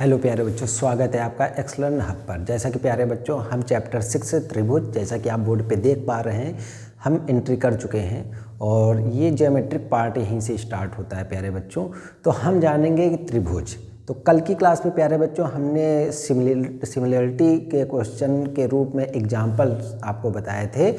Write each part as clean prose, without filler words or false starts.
Hello प्यारे बच्चों, स्वागत है आपका एक्सलर्न हब पर। जैसा कि प्यारे बच्चों हम चैप्टर 6 त्रिभुज, जैसा कि आप बोर्ड पे देख पा रहे हैं, हम एंट्री कर चुके हैं और ये ज्योमेट्रिक पार्ट यहीं से स्टार्ट होता है प्यारे बच्चों। तो हम जानेंगे कि त्रिभुज। तो कल की क्लास में प्यारे बच्चों हमने सिमिलरिटी के क्वेश्चन के रूप में एग्जाम्पल आपको बताए थे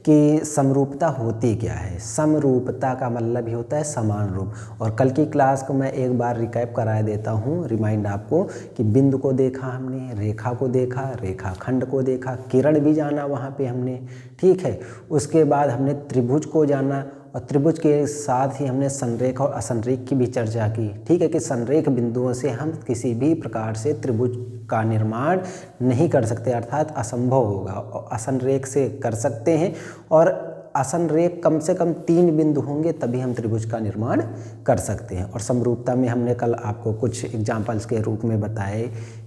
कि समरूपता होती क्या है। समरूपता का मतलब ही होता है समान रूप। और कल की क्लास को मैं एक बार रिकैप करा देता हूँ, रिमाइंड आपको कि बिंदु को देखा हमने, रेखा को देखा, रेखाखंड को देखा, किरण भी जाना वहाँ पे हमने, ठीक है। उसके बाद हमने त्रिभुज को जाना और त्रिभुज के साथ ही हमने संरेख और असंरेख की भी चर्चा की, ठीक है, कि संरेख बिंदुओं से हम किसी भी प्रकार से त्रिभुज का निर्माण नहीं कर सकते, अर्थात असंभव होगा। और असंरेख से कर सकते हैं और असंरेख कम से कम 3 बिंदु होंगे तभी हम त्रिभुज का निर्माण कर सकते हैं। और समरूपता में हमने कल आपको कुछ एग्जाम्पल्स के रूप में बताए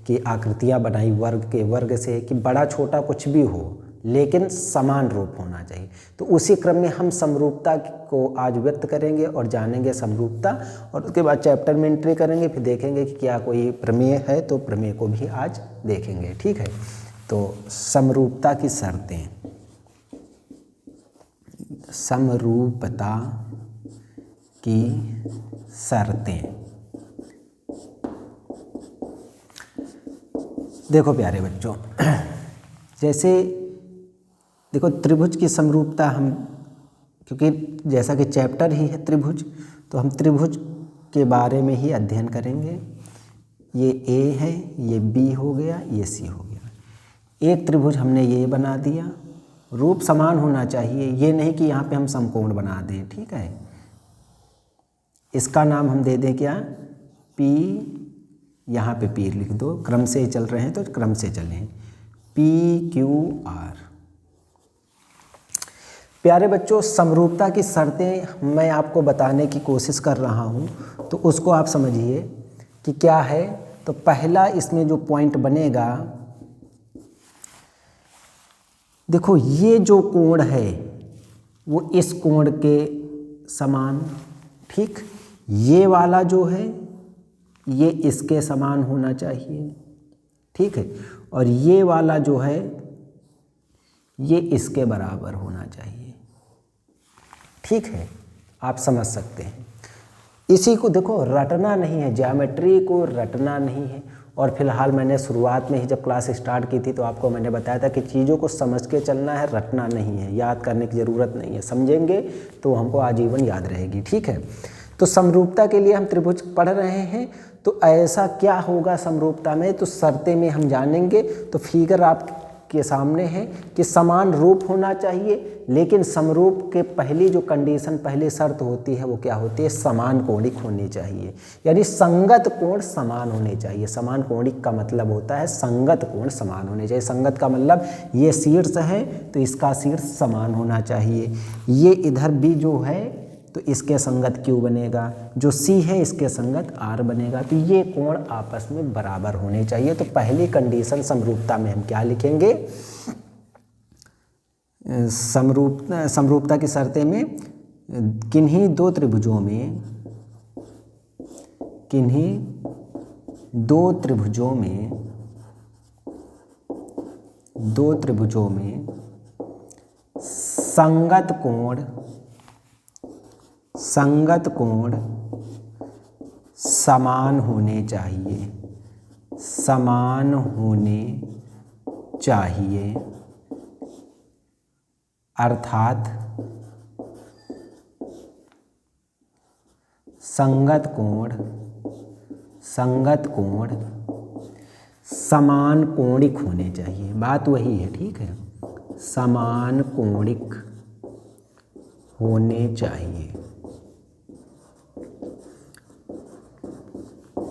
कि आकृतियाँ बनाई वर्ग के वर्ग से, कि बड़ा छोटा कुछ भी हो लेकिन समान रूप होना चाहिए। तो उसी क्रम में हम समरूपता को आज व्यक्त करेंगे और जानेंगे समरूपता, और उसके बाद चैप्टर में एंट्री करेंगे, फिर देखेंगे कि क्या कोई प्रमेय है तो प्रमेय को भी आज देखेंगे, ठीक है। तो समरूपता की शर्तें, समरूपता की शर्तें। देखो प्यारे बच्चों, जैसे देखो त्रिभुज की समरूपता हम, क्योंकि जैसा कि चैप्टर ही है त्रिभुज, तो हम त्रिभुज के बारे में ही अध्ययन करेंगे। ये ए है, ये बी हो गया, ये सी हो गया। एक त्रिभुज हमने ये बना दिया, रूप समान होना चाहिए, ये नहीं कि यहाँ पे हम समकोण बना दें, ठीक है। इसका नाम हम दे दें क्या, पी, यहाँ पे पी लिख दो, क्रम से चल रहे हैं तो क्रम से चलें, पी क्यू आर। प्यारे बच्चों, समरूपता की शर्तें मैं आपको बताने की कोशिश कर रहा हूँ, तो उसको आप समझिए कि क्या है। तो पहला इसमें जो पॉइंट बनेगा, देखो ये जो कोण है वो इस कोण के समान, ठीक। ये वाला जो है ये इसके समान होना चाहिए, ठीक है। और ये वाला जो है ये इसके बराबर होना चाहिए, ठीक है। आप समझ सकते हैं। इसी को देखो रटना नहीं है, ज्योमेट्री को रटना नहीं है। और फिलहाल मैंने शुरुआत में ही जब क्लास स्टार्ट की थी तो आपको मैंने बताया था कि चीज़ों को समझ के चलना है, रटना नहीं है, याद करने की ज़रूरत नहीं है। समझेंगे तो हमको आजीवन याद रहेगी, ठीक है। तो समरूपता के लिए हम त्रिभुज पढ़ रहे हैं, तो ऐसा क्या होगा समरूपता में, तो शर्तें में हम जानेंगे। तो फिगर आपके सामने है कि समान रूप होना चाहिए, लेकिन समरूप के पहली जो कंडीशन, पहली शर्त होती है वो क्या होती है, समान कोणिक होनी चाहिए, यानी संगत कोण समान होने चाहिए। समान कोणिक का मतलब होता है संगत कोण समान होने चाहिए। संगत का मतलब ये शीर्ष है तो इसका शीर्ष समान होना चाहिए, ये इधर भी जो है तो इसके संगत क्यू बनेगा, जो सी है इसके संगत आर बनेगा। तो ये कोण आपस में बराबर होने चाहिए। तो पहली कंडीशन समरूपता में हम क्या लिखेंगे, समरूपता की शर्तें में किन्हीं दो त्रिभुजों में, किन्हीं दो त्रिभुजों में संगत कोण समान होने चाहिए, समान होने चाहिए, अर्थात संगत कोण समान कोणिक होने चाहिए। बात वही है, ठीक है, समान कोणिक होने चाहिए।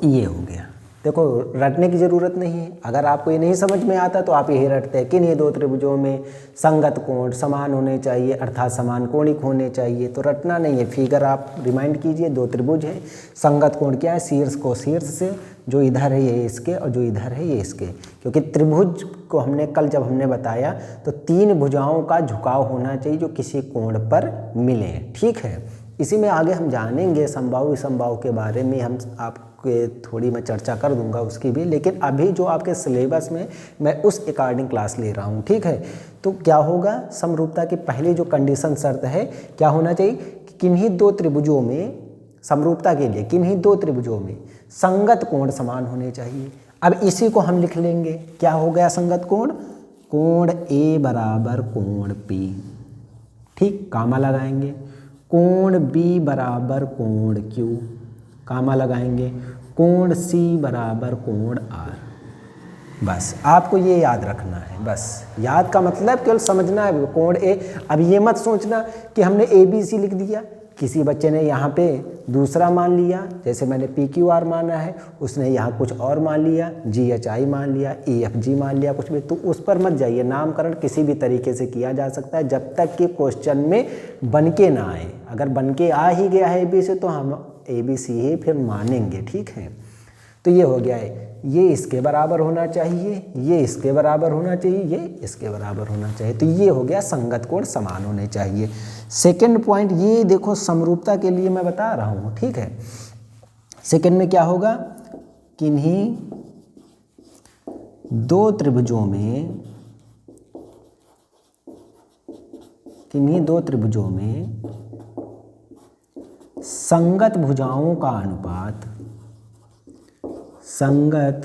ये हो गया। देखो रटने की ज़रूरत नहीं है, अगर आपको ये नहीं समझ में आता तो आप यही रटते हैं कि किन्हीं दो त्रिभुजों में संगत कोण समान होने चाहिए, अर्थात समान कोणिक होने चाहिए। तो रटना नहीं है, फिगर आप रिमाइंड कीजिए, 2 त्रिभुज है, संगत कोण क्या है, शीर्ष को शीर्ष से, जो इधर है ये इसके और जो इधर है ये इसके। क्योंकि त्रिभुज को हमने कल जब हमने बताया तो 3 भुजाओं का झुकाव होना चाहिए जो किसी कोण पर मिले, ठीक है। इसी में आगे हम जानेंगे समबाहु विसमबाहु के बारे में, हम आपके थोड़ी मैं चर्चा कर दूंगा उसकी भी, लेकिन अभी जो आपके सिलेबस में मैं उस अकॉर्डिंग क्लास ले रहा हूँ, ठीक है। तो क्या होगा, समरूपता की पहली जो कंडीशन शर्त है क्या होना चाहिए कि किन्हीं दो त्रिभुजों में, समरूपता के लिए किन्हीं दो त्रिभुजों में संगत कोण समान होने चाहिए। अब इसी को हम लिख लेंगे, क्या हो गया संगत कोण, कोण ए बराबर कोण पी, ठीक, कामा लगाएंगे, कोण बी बराबर कोण क्यू, कामा लगाएंगे, कोण सी बराबर कोण आर। बस आपको ये याद रखना है, बस याद का मतलब केवल समझना है कोण ए। अब ये मत सोचना कि हमने ए बी सी लिख दिया, किसी बच्चे ने यहाँ पे दूसरा मान लिया, जैसे मैंने पी क्यू आर माना है, उसने यहाँ कुछ और मान लिया, जी एच आई मान लिया, ई एफ जी मान लिया, कुछ भी, तो उस पर मत जाइए। नामकरण किसी भी तरीके से किया जा सकता है जब तक कि क्वेश्चन में बन के ना आए। अगर बन के आ ही गया है ए बी से तो हम ए बी सी ही फिर मानेंगे, ठीक है। तो ये हो गया है, ये इसके बराबर होना चाहिए, ये इसके बराबर होना चाहिए, ये इसके बराबर होना चाहिए। तो ये हो गया संगत कोण समान होने चाहिए। सेकंड पॉइंट ये देखो, समरूपता के लिए मैं बता रहा हूँ, ठीक है। सेकंड में क्या होगा, किन्हीं दो त्रिभुजों में, किन्हीं दो त्रिभुजों में संगत भुजाओं का अनुपात, संगत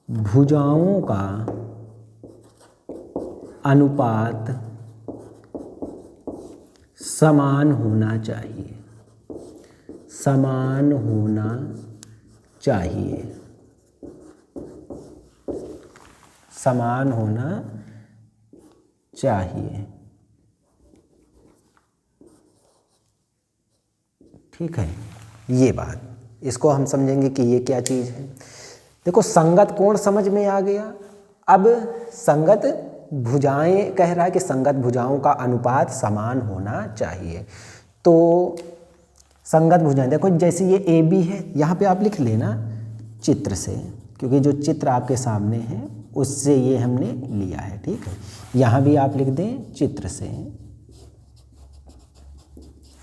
भुजाओं का अनुपात समान होना चाहिए, समान होना चाहिए, समान होना चाहिए, ठीक है। ये बात, इसको हम समझेंगे कि ये क्या चीज़ है। देखो संगत कोण समझ में आ गया। अब संगत भुजाएं कह रहा है कि संगत भुजाओं का अनुपात समान होना चाहिए। तो संगत भुजाएं देखो, जैसे ये ए बी है, यहाँ पे आप लिख लेना चित्र से, क्योंकि जो चित्र आपके सामने है उससे ये हमने लिया है, ठीक है। यहाँ भी आप लिख दें चित्र से,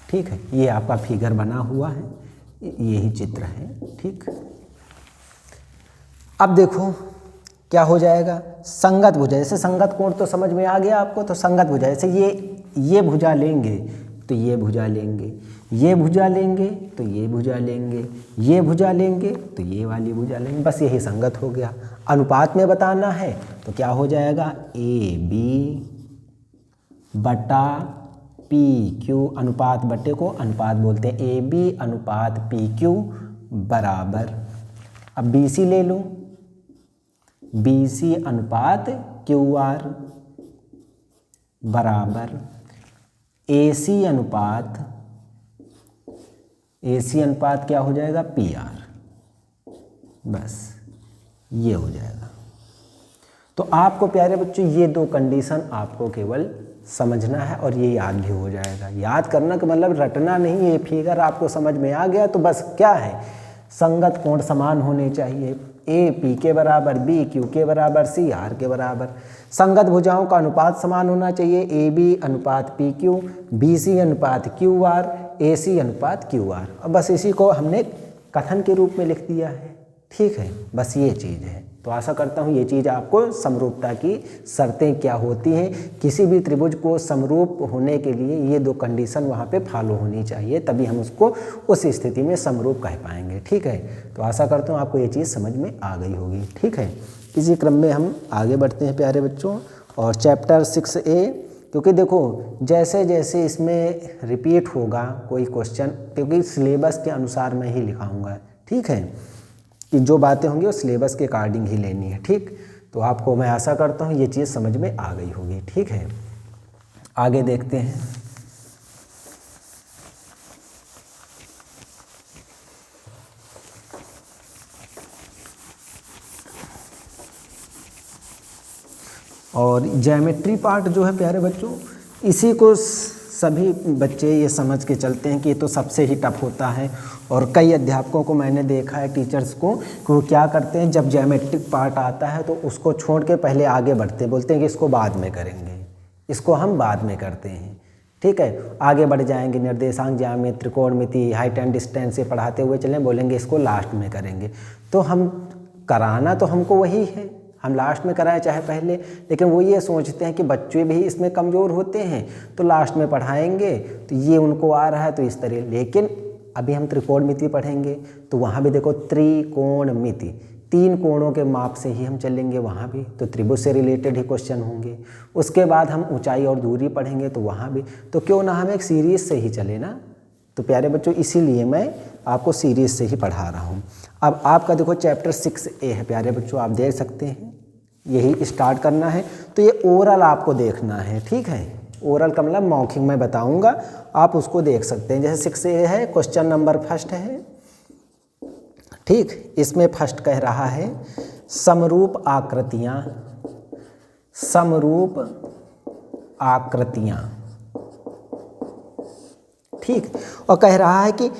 ठीक है। ये आपका फिगर बना हुआ है, यही चित्र है, ठीक। अब देखो क्या हो जाएगा, संगत भुजा, जैसे संगत कोण तो समझ में आ गया आपको, तो संगत भुजा, जैसे ये भुजा लेंगे तो ये भुजा लेंगे, ये भुजा लेंगे तो ये भुजा लेंगे, ये भुजा लेंगे तो ये वाली भुजा लेंगे, बस यही संगत हो गया। अनुपात में बताना है तो क्या हो जाएगा, ए बी बटा पी क्यू, अनुपात बटे को अनुपात बोलते हैं, ए बी अनुपात पी क्यू बराबर, अब बी सी ले लूँ, बी सी अनुपात क्यू आर बराबर ए सी अनुपात क्या हो जाएगा, पी आर। बस ये हो जाएगा। तो आपको प्यारे बच्चों ये दो कंडीशन आपको केवल समझना है और ये याद भी हो जाएगा। याद करना का मतलब रटना नहीं, ये फिगर आपको समझ में आ गया तो बस क्या है, संगत कोण समान होने चाहिए, ए पी के बराबर, बी क्यू के बराबर, सी आर के बराबर। संगत भुजाओं का अनुपात समान होना चाहिए, ए बी अनुपात पी क्यू, बी सी अनुपात क्यू आर, ए सी अनुपात क्यू आर। अब बस इसी को हमने कथन के रूप में लिख दिया है, ठीक है। बस ये चीज़ है। तो आशा करता हूँ ये चीज़ आपको समरूपता की शर्तें क्या होती हैं, किसी भी त्रिभुज को समरूप होने के लिए ये दो कंडीशन वहाँ पे फॉलो होनी चाहिए, तभी हम उसको उस स्थिति में समरूप कह पाएंगे, ठीक है। तो आशा करता हूँ आपको ये चीज़ समझ में आ गई होगी, ठीक है। इसी क्रम में हम आगे बढ़ते हैं प्यारे बच्चों, और चैप्टर 6A, क्योंकि देखो जैसे जैसे इसमें रिपीट होगा कोई क्वेश्चन, क्योंकि सिलेबस के अनुसार मैं ही लिखाऊंगा, ठीक है, कि जो बातें होंगी वो सिलेबस के अकॉर्डिंग ही लेनी है, ठीक। तो आपको मैं आशा करता हूँ ये चीज़ समझ में आ गई होगी, ठीक है। आगे देखते हैं। और ज्योमेट्री पार्ट जो है प्यारे बच्चों, इसी को सभी बच्चे ये समझ के चलते हैं कि ये तो सबसे ही टफ होता है, और कई अध्यापकों को मैंने देखा है, टीचर्स को, कि वो क्या करते हैं जब ज्योमेट्रिक पार्ट आता है तो उसको छोड़ के पहले आगे बढ़ते हैं, बोलते हैं कि इसको बाद में करेंगे, इसको हम बाद में करते हैं, ठीक है, आगे बढ़ जाएंगे, निर्देशांक ज्यामिति, त्रिकोणमिति, हाइट एंड डिस्टेंस से पढ़ाते हुए चलें, बोलेंगे इसको लास्ट में करेंगे। तो हम कराना तो हमको वही है, हम लास्ट में कराएं चाहे पहले, लेकिन वो ये सोचते हैं कि बच्चे भी इसमें कमज़ोर होते हैं तो लास्ट में पढ़ाएंगे, तो ये उनको आ रहा है तो इस तरह। लेकिन अभी हम त्रिकोणमिति पढ़ेंगे तो वहाँ भी देखो त्रिकोणमिति, 3 कोणों के माप से ही हम चलेंगे, वहाँ भी तो त्रिभुज से रिलेटेड ही क्वेश्चन होंगे। उसके बाद हम ऊंचाई और दूरी पढ़ेंगे तो वहाँ भी, तो क्यों ना हम एक सीरीज़ से ही चले ना। तो प्यारे बच्चों इसीलिए मैं आपको सीरीज़ से ही पढ़ा रहा हूँ। अब आपका देखो चैप्टर 6A है प्यारे बच्चों, आप देख सकते हैं, यही स्टार्ट करना है। तो ये ओरल आपको देखना है, ठीक है, ओरल का मतलब मौखिक मैं बताऊँगा, आप उसको देख सकते हैं। जैसे 6A है, क्वेश्चन नंबर फर्स्ट है, ठीक, इसमें फर्स्ट कह रहा है समरूप आकृतियाँ, समरूप आकृतियाँ, ठीक, और कह रहा है कि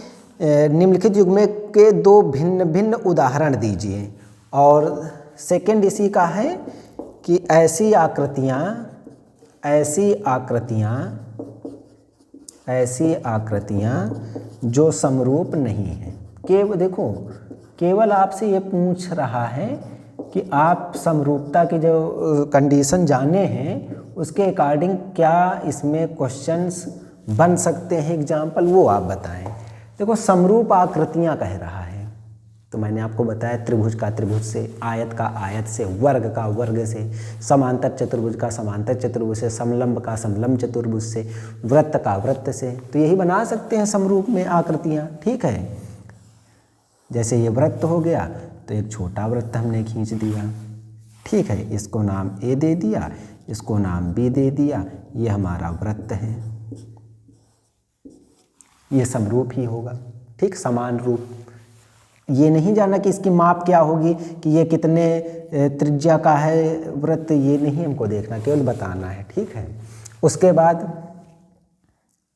निम्नलिखित युग्म के 2 भिन्न भिन्न उदाहरण दीजिए। और सेकंड इसी का है कि ऐसी आकृतियाँ, ऐसी आकृतियाँ जो समरूप नहीं हैं। केवल देखो, केवल आपसे ये पूछ रहा है कि आप समरूपता की जो कंडीशन जाने हैं उसके अकॉर्डिंग क्या इसमें क्वेश्चंस बन सकते हैं, एग्जाम्पल वो आप बताएं। देखो समरूप आकृतियाँ कह रहा है, तो मैंने आपको बताया त्रिभुज का त्रिभुज से, आयत का आयत से, वर्ग का वर्ग से, समांतर चतुर्भुज का समांतर चतुर्भुज से, समलंब का समलंब चतुर्भुज से, वृत्त का वृत्त से, तो यही बना सकते हैं समरूप में आकृतियाँ, ठीक है। जैसे ये वृत्त हो गया तो एक छोटा वृत्त हमने खींच दिया, ठीक है, इसको नाम A दे दिया, इसको नाम B दे दिया, ये हमारा वृत्त है, ये समरूप ही होगा, ठीक, समान रूप। ये नहीं जाना कि इसकी माप क्या होगी, कि ये कितने त्रिज्या का है वृत्त, ये नहीं हमको देखना, केवल बताना है, ठीक है। उसके बाद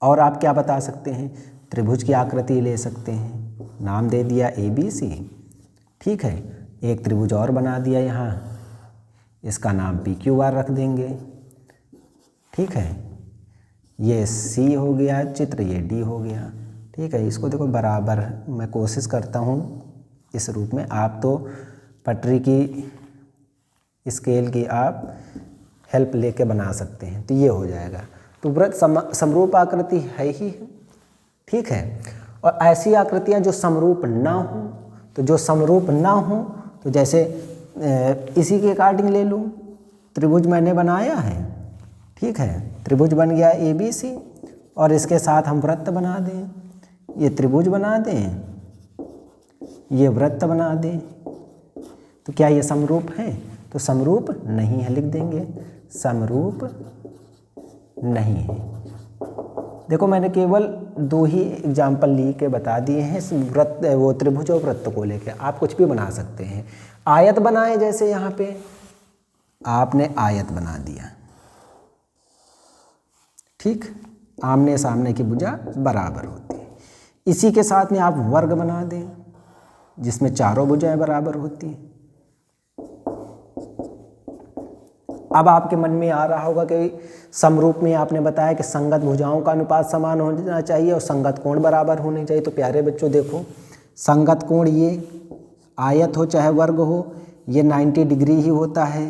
और आप क्या बता सकते हैं, त्रिभुज की आकृति ले सकते हैं, नाम दे दिया ABC, ठीक है, एक त्रिभुज और बना दिया यहाँ, इसका नाम PQR रख देंगे, ठीक है, ये C हो गया चित्र, ये D हो गया, ठीक है। इसको देखो बराबर, मैं कोशिश करता हूँ इस रूप में, आप तो पटरी की स्केल की आप हेल्प लेके बना सकते हैं, तो ये हो जाएगा। तो वृत्त समरूप आकृति है ही, ठीक है। और ऐसी आकृतियाँ जो समरूप ना हो, तो जो समरूप ना हो तो जैसे इसी के अकॉर्डिंग ले लूँ, त्रिभुज मैंने बनाया है, ठीक है, त्रिभुज बन गया ABC, और इसके साथ हम वृत्त बना दें, ये त्रिभुज बना दें, ये वृत्त बना दें, तो क्या ये समरूप है? तो समरूप नहीं है, लिख देंगे समरूप नहीं है। देखो मैंने केवल 2 ही एग्जाम्पल ली के बता दिए हैं, वृत्त वो त्रिभुज और वृत्त को लेके, आप कुछ भी बना सकते हैं। आयत बनाए, जैसे यहाँ पे आपने आयत बना दिया, ठीक, आमने सामने की भुजा बराबर होती है। इसी के साथ में आप वर्ग बना दें जिसमें चारों भुजाएं बराबर होती हैं। अब आपके मन में आ रहा होगा कि समरूप में आपने बताया कि संगत भुजाओं का अनुपात समान होना चाहिए और संगत कोण बराबर होने चाहिए। तो प्यारे बच्चों देखो, संगत कोण ये आयत हो चाहे वर्ग हो, ये 90 डिग्री ही होता है,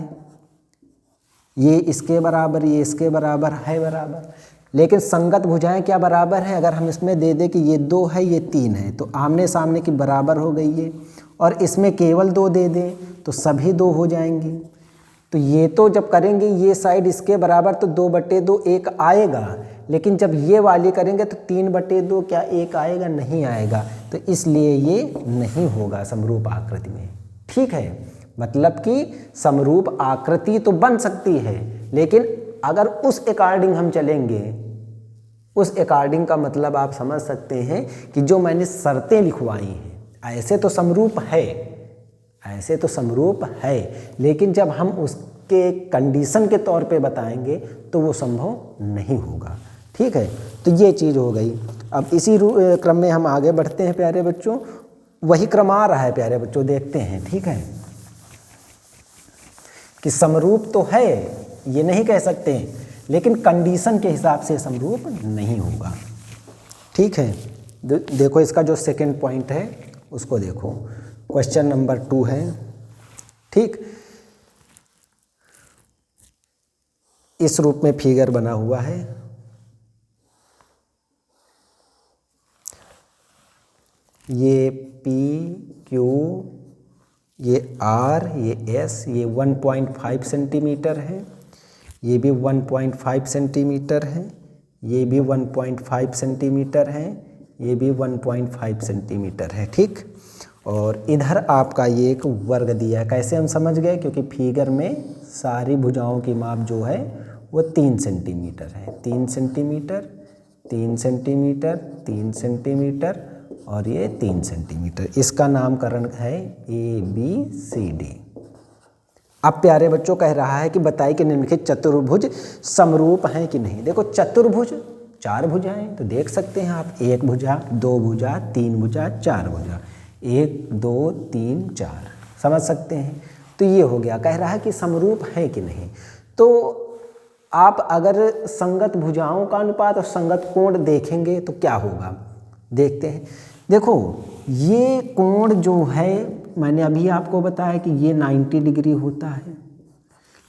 ये इसके बराबर, ये इसके बराबर है बराबर। लेकिन संगत भुजाएं क्या बराबर है? अगर हम इसमें दे दें कि ये 2 है ये 3 है, तो आमने सामने की बराबर हो गई ये, और इसमें केवल 2 दे दें तो सभी 2 हो जाएंगी। तो ये तो जब करेंगे ये साइड इसके बराबर तो 2/2 1 आएगा, लेकिन जब ये वाली करेंगे तो 3/2 क्या 1 आएगा? नहीं आएगा। तो इसलिए ये नहीं होगा समरूप आकृति में, ठीक है। मतलब कि समरूप आकृति तो बन सकती है, लेकिन अगर उस अकॉर्डिंग हम चलेंगे, उस अकॉर्डिंग का मतलब आप समझ सकते हैं कि जो मैंने शर्तें लिखवाई हैं, ऐसे तो समरूप है, ऐसे तो समरूप है, लेकिन जब हम उसके कंडीशन के तौर पे बताएंगे तो वो संभव नहीं होगा, ठीक है। तो ये चीज़ हो गई। अब इसी क्रम में हम आगे बढ़ते हैं प्यारे बच्चों, वही क्रम आ रहा है प्यारे बच्चों, देखते हैं, ठीक है, कि समरूप तो है ये नहीं कह सकते, लेकिन कंडीशन के हिसाब से समरूप नहीं होगा। ठीक है, देखो इसका जो सेकंड पॉइंट है उसको देखो, क्वेश्चन नंबर 2 है। ठीक, इस रूप में फिगर बना हुआ है। ये P Q, ये R, ये S, ये 1.5 सेंटीमीटर है, ये भी 1.5 सेंटीमीटर है, ये भी 1.5 सेंटीमीटर है, ये भी 1.5 सेंटीमीटर है। ठीक, और इधर आपका ये एक वर्ग दिया है। कैसे हम समझ गए? क्योंकि फिगर में सारी भुजाओं की माप जो है वो 3 सेंटीमीटर है। 3 सेंटीमीटर, 3 सेंटीमीटर, 3 सेंटीमीटर और ये 3 सेंटीमीटर। इसका नामकरण है ABCD। अब प्यारे बच्चों कह रहा है कि बताइए कि निम्नलिखित चतुर्भुज समरूप हैं कि नहीं। देखो चतुर्भुज 4 भुजाएं तो देख सकते हैं आप, 1 भुजा, 2 भुजा, 3 भुजा, 4 भुजा, 1 2 3 4, समझ सकते हैं। तो ये हो गया। कह रहा है कि समरूप है कि नहीं। तो आप अगर संगत भुजाओं का अनुपात और संगत कोण देखेंगे तो क्या होगा, देखते हैं। देखो ये कोण जो है, मैंने अभी आपको बताया कि ये 90 डिग्री होता है,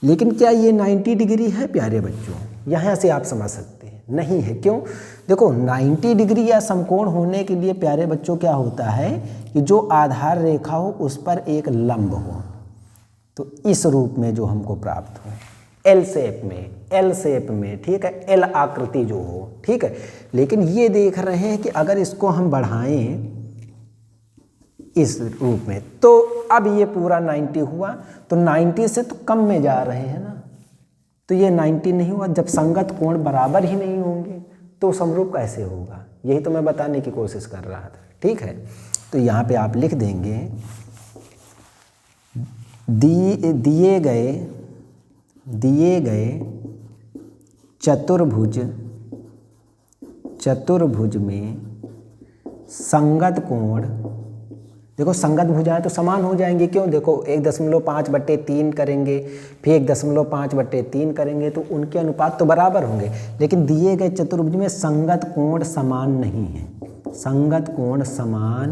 लेकिन क्या ये 90 डिग्री है प्यारे बच्चों? यहाँ से आप समझ सकते हैं नहीं है। क्यों? देखो 90 डिग्री या समकोण होने के लिए प्यारे बच्चों क्या होता है कि जो आधार रेखा हो उस पर एक लंब हो, तो इस रूप में जो हमको प्राप्त हो, एल शेप में, ठीक है, एल आकृति जो हो, ठीक है। लेकिन ये देख रहे हैं कि अगर इसको हम बढ़ाएं इस रूप में, तो अब ये पूरा 90 हुआ, तो 90 से तो कम में जा रहे हैं ना, तो ये 90 नहीं हुआ। जब संगत कोण बराबर ही नहीं होंगे तो समरूप कैसे होगा? यही तो मैं बताने की कोशिश कर रहा था। ठीक है, तो यहाँ पे आप लिख देंगे दिए गए चतुर्भुज में संगत कोण, देखो संगत भुजाएं तो समान हो जाएंगे। क्यों? देखो 1.5/3 करेंगे, फिर 1.5/3 करेंगे, तो उनके अनुपात तो बराबर होंगे। लेकिन दिए गए चतुर्भुज में संगत कोण समान नहीं है, संगत कोण समान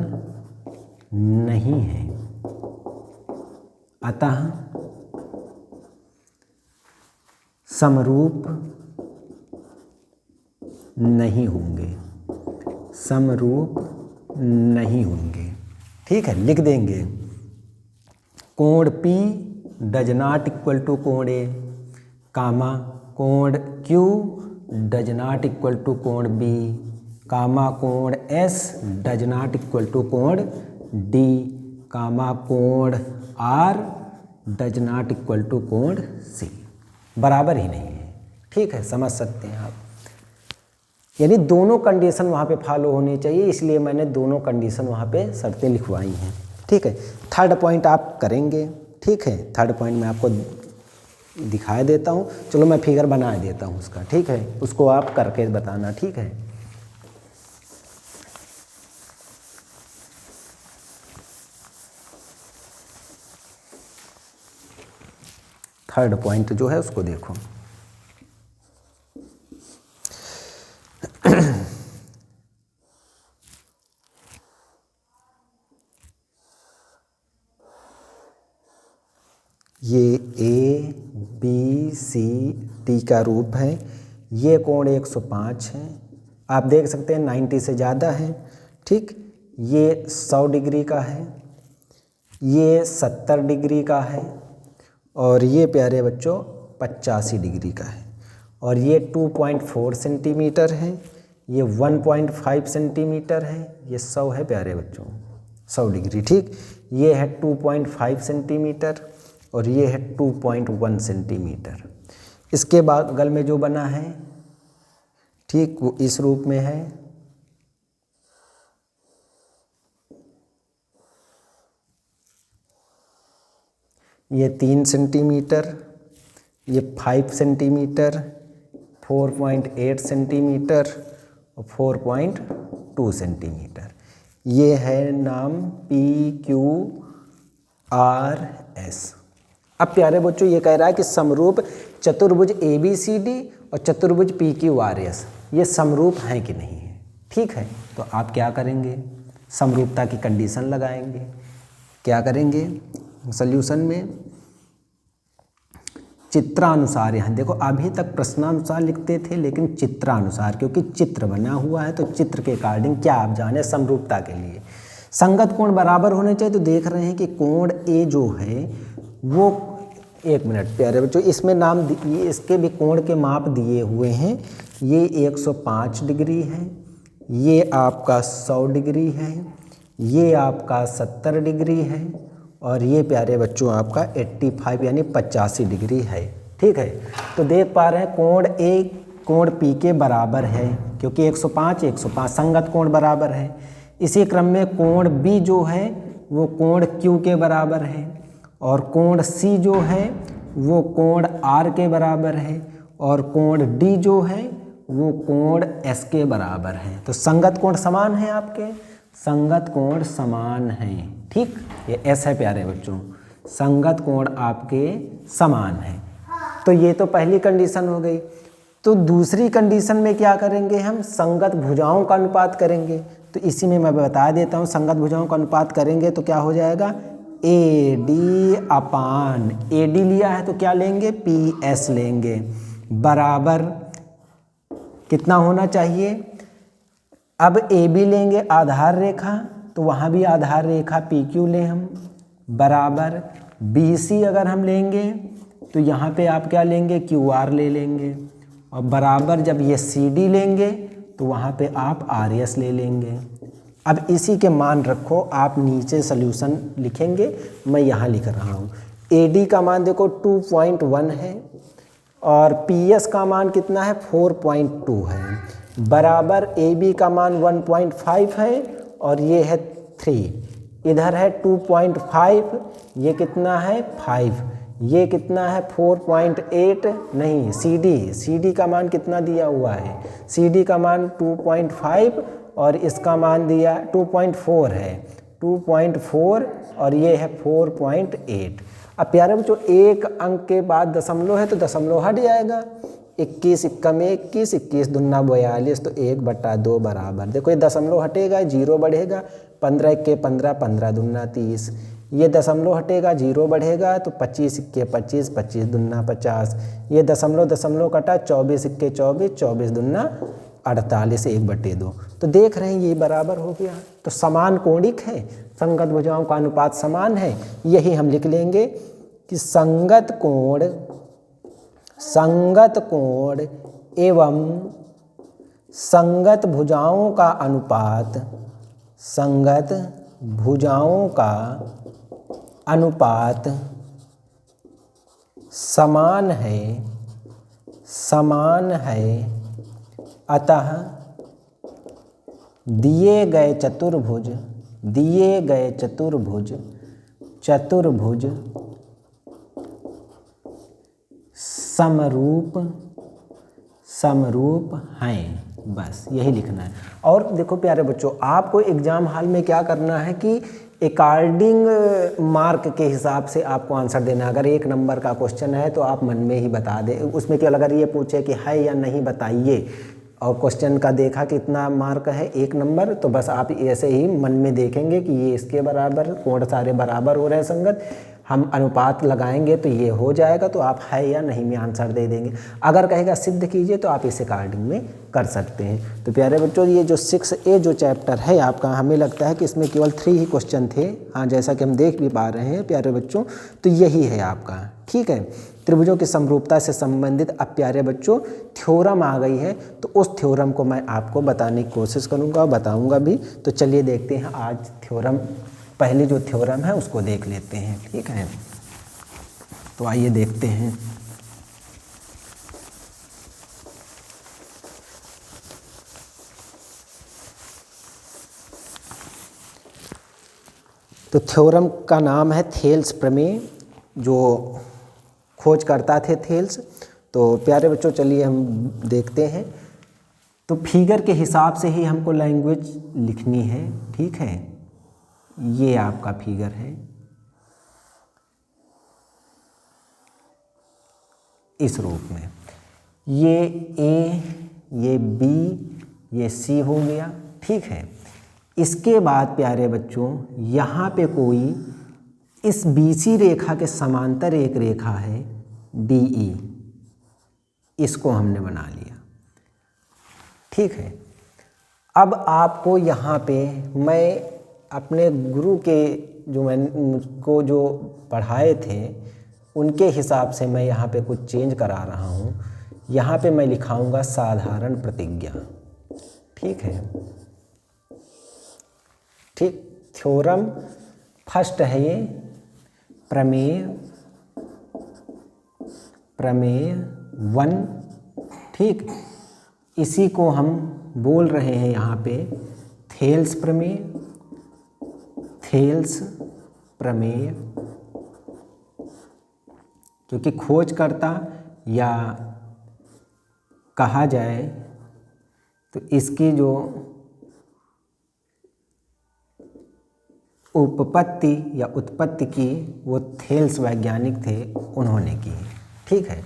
नहीं है, अतः समरूप नहीं होंगे, समरूप नहीं होंगे। ठीक है, लिख देंगे कोण P does not equal to कोण A, कामा कोण Q does not equal to कोण B, कामा कोण S does not equal to कोण D, कामा कोण R does not equal to कोण C। बराबर ही नहीं है। ठीक है, समझ सकते हैं आप। यानी दोनों कंडीशन वहाँ पे फॉलो होनी चाहिए, इसलिए मैंने दोनों कंडीशन वहाँ पे शर्तें लिखवाई हैं। ठीक है, थर्ड पॉइंट आप करेंगे। ठीक है, थर्ड पॉइंट मैं आपको दिखा देता हूँ। चलो मैं फिगर बना देता हूँ उसका। ठीक है, उसको आप करके बताना। ठीक है, थर्ड पॉइंट जो है उसको देखो। ये ABCD का रूप है। ये कोण 105 है, आप देख सकते हैं 90 से ज़्यादा है। ठीक, ये 100 डिग्री का है, ये 70 डिग्री का है, और ये प्यारे बच्चों 85 डिग्री का है, और ये 2.4 सेंटीमीटर है, ये 1.5 सेंटीमीटर है, ये 100 है प्यारे बच्चों, 100 डिग्री। ठीक, ये है 2.5 सेंटीमीटर और ये है 2.1 सेंटीमीटर। इसके बगल में जो बना है, ठीक, वो इस रूप में है। ये 3 सेंटीमीटर, ये 5 सेंटीमीटर, 4.8 सेंटीमीटर और 4.2 सेंटीमीटर। ये है नाम PQRS। अब प्यारे बच्चों ये कह रहा है कि समरूप चतुर्भुज ABCD और चतुर्भुज PQRS ये समरूप हैं कि नहीं है। ठीक है, तो आप क्या करेंगे, समरूपता की कंडीशन लगाएंगे। क्या करेंगे सॉल्यूशन में, चित्रानुसार। यहाँ देखो अभी तक प्रश्नानुसार लिखते थे, लेकिन चित्रानुसार, क्योंकि चित्र बना हुआ है तो चित्र के अकॉर्डिंग क्या आप जाने समरूपता के लिए संगत कोण बराबर होने चाहिए। तो देख रहे हैं कि कोण A जो है वो, एक मिनट प्यारे बच्चों, इसमें नाम दिए, इसके भी कोण के माप दिए हुए हैं। ये 105 डिग्री है, ये आपका 100 डिग्री है, ये आपका 70 डिग्री है, और ये प्यारे बच्चों आपका 85 यानी 85 डिग्री है। ठीक है, तो देख पा रहे हैं कोण A कोण P के बराबर है, क्योंकि 105 संगत कोण बराबर है। इसी क्रम में कोण B जो है वो कोण Q के बराबर है, और कोण C जो है वो कोण R के बराबर है, और कोण D जो है वो कोण S के बराबर है। तो संगत कोण समान है, आपके संगत कोण समान हैं। ठीक, ये S है प्यारे बच्चों, संगत कोण आपके समान है। तो ये तो पहली कंडीशन हो गई। तो दूसरी कंडीशन में क्या करेंगे हम, संगत भुजाओं का अनुपात करेंगे। तो इसी में मैं बता देता हूँ, संगत भुजाओं का अनुपात करेंगे तो क्या हो जाएगा, AD लिया है तो क्या लेंगे, PS लेंगे, बराबर कितना होना चाहिए। अब AB लेंगे आधार रेखा, तो वहाँ भी आधार रेखा PQ लें हम, बराबर BC अगर हम लेंगे तो यहाँ पे आप क्या लेंगे, QR ले लेंगे, और बराबर जब ये CD लेंगे तो वहाँ पे आप RS ले लेंगे। अब इसी के मान रखो, आप नीचे सॉल्यूशन लिखेंगे, मैं यहाँ लिख रहा हूँ। AD का मान देखो 2.1 है, और PS का मान कितना है, 4.2 है, बराबर AB का मान 1.5 है, और ये है 3, इधर है 2.5, ये कितना है 5, ये कितना है 4.8, नहीं CD का मान कितना दिया हुआ है, CD का मान 2.5 और इसका मान दिया 2.4 है, 2.4 और ये है 4.8। अब प्यारे बच्चों एक अंक के बाद दशमलव है तो दशमलव हट जाएगा, 21 इक्का में 21, 21 दूना 42, तो 1/2 बराबर, देखो ये दशमलव हटेगा, जीरो बढ़ेगा, 15 इक्के 15, 15 दूना 30, ये दशमलव हटेगा, जीरो बढ़ेगा तो 25 इक्के 25, 25 दूना 50, ये दशमलव कटा, 24 इक्के 24, 24 दूना 48, 1/2। तो देख रहे हैं ये बराबर हो गया। तो समान कोणिक है, संगत भुजाओं का अनुपात समान है, यही हम लिख लेंगे कि संगत कोण एवं संगत भुजाओं का अनुपात, संगत भुजाओं का अनुपात समान है, अतः दिए गए चतुर्भुज समरूप हैं, बस यही लिखना है। और देखो प्यारे बच्चों, आपको एग्जाम हॉल में क्या करना है कि अकॉर्डिंग मार्क के हिसाब से आपको आंसर देना है। अगर 1 नंबर का क्वेश्चन है तो आप मन में ही बता दें, उसमें केवल अगर ये पूछे कि है या नहीं बताइए, और क्वेश्चन का देखा कि इतना मार्क है 1 नंबर, तो बस आप ऐसे ही मन में देखेंगे कि ये इसके बराबर, कोण सारे बराबर हो रहे हैं संगत, हम अनुपात लगाएंगे तो ये हो जाएगा, तो आप है या नहीं में आंसर दे देंगे। अगर कहेगा सिद्ध कीजिए तो आप इस अकॉर्डिंग में कर सकते हैं। तो प्यारे बच्चों ये जो 6A जो चैप्टर है आपका, हमें लगता है कि इसमें केवल 3 ही क्वेश्चन थे, हाँ जैसा कि हम देख भी पा रहे हैं प्यारे बच्चों, तो यही है आपका। ठीक है, त्रिभुजों की समरूपता से संबंधित अब प्यारे बच्चों थ्योरम आ गई है, तो उस थ्योरम को मैं आपको बताने की कोशिश करूँगा, बताऊँगा भी। तो चलिए देखते हैं आज थ्योरम, पहले जो थ्योरम है उसको देख लेते हैं। ठीक है, तो आइए देखते हैं। तो थ्योरम का नाम है थेल्स प्रमेय, जो खोज करता थे थेल्स। तो प्यारे बच्चों चलिए हम देखते हैं। तो फिगर के हिसाब से ही हमको लैंग्वेज लिखनी है। ठीक है, ये आपका फिगर है, इस रूप में, ये ए, ये बी, ये सी हो गया, ठीक है। इसके बाद प्यारे बच्चों यहाँ पे कोई इस BC रेखा के समांतर एक रेखा है DE, इसको हमने बना लिया, ठीक है। अब आपको यहाँ पे मैं अपने गुरु के मुझको जो पढ़ाए थे उनके हिसाब से मैं यहाँ पे कुछ चेंज करा रहा हूँ। यहाँ पे मैं लिखाऊंगा साधारण प्रतिज्ञा, ठीक है, ठीक। थ्योरम फर्स्ट है ये प्रमेय, प्रमेय 1, ठीक। इसी को हम बोल रहे हैं यहाँ पे थेल्स प्रमेय, थेल्स प्रमेय, क्योंकि खोजकर्ता या कहा जाए तो इसकी जो उपपत्ति या उत्पत्ति की वो थेल्स वैज्ञानिक थे, उन्होंने की, ठीक है।